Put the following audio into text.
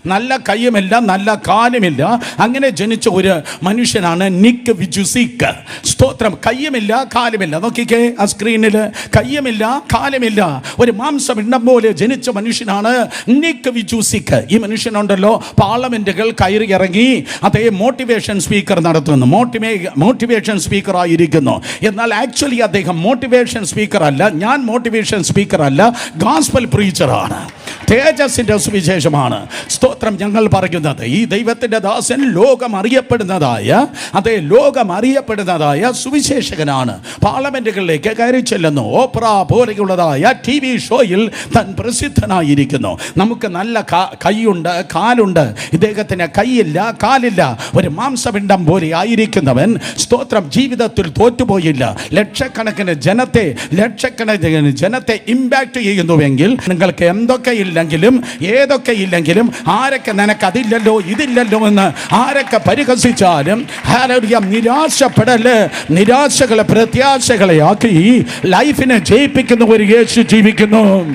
നല്ല കയ്യുമില്ല, നല്ല കാലുമില്ല. അങ്ങനെ ജനിച്ച ഒരു മനുഷ്യനാണ് നിക്ക് വിജുസിക്ക്. സ്തോത്രം. കയ്യുമില്ല, കാലുമില്ല. നോക്കിക്കേ ആ സ്ക്രീനിൽ. കയ്യുമില്ല, കാലുമില്ല, ഒരു മാംസപിണ്ഡം പോലെ ജനിച്ച മനുഷ്യനാണ് നിക്ക് വിജുസിക്ക്. ഈ മനുഷ്യനുണ്ടല്ലോ, പാർലമെന്റുകൾ കയറി ഇറങ്ങി അതേ മോട്ടിവേഷൻ സ്പീക്കർ നടത്തുന്നു. മോട്ടിവേഷൻ സ്പീക്കർ ആയിരിക്കുന്നു. എന്നാൽ ആക്ച്വലി അദ്ദേഹം മോട്ടിവേഷൻ സ്പീക്കർ അല്ല. ഞാൻ മോട്ടിവേഷൻ സ്പീക്കർ അല്ല, ഗോസ്പൽ പ്രീച്ചറാണ്. തേജസ്സിന്റെ സുവിശേഷമാണ്. സ്തോത്രം. ഞങ്ങൾ പറയുന്നത് ഈ ദൈവത്തിന്റെ ദാസൻ ലോകം അറിയപ്പെടുന്നതായ സുവിശേഷകനാണ്. പാർലമെന്റുകളിലേക്ക് കയറി ചെല്ലുന്നു. ഓപ്ര പോലെയുള്ളതായ TV ഷോയിൽ താൻ പ്രസിദ്ധനായിരിക്കുന്നു. നമുക്ക് നല്ല കൈയുണ്ട്, കാലുണ്ട്. ഇദ്ദേഹത്തിന് കൈയില്ല, കാലില്ല, ഒരു മാംസപിണ്ഡം പോലെ ആയിരിക്കുന്നവൻ. സ്തോത്രം. ജീവിതത്തിൽ തോറ്റുപോയില്ല. ലക്ഷക്കണക്കിന് ജനത്തെ ഇമ്പാക്ട് ചെയ്യുന്നുവെങ്കിൽ നിങ്ങൾക്ക് എന്തൊക്കെ ഇല്ലെങ്കിലും ഏതൊക്കെ ഇല്ലെങ്കിലും ആരൊക്കെ നിനക്ക് അതില്ലല്ലോ ഇതില്ലല്ലോ എന്ന് ആരൊക്കെ പരിഹസിച്ചാലും നിരാശപ്പെടല്. നിരാശകളെ പ്രത്യാശകളെ ആക്കി ലൈഫിനെ ജയിപ്പിക്കുന്ന ഒരു യേശു ജീവിക്കുന്നു.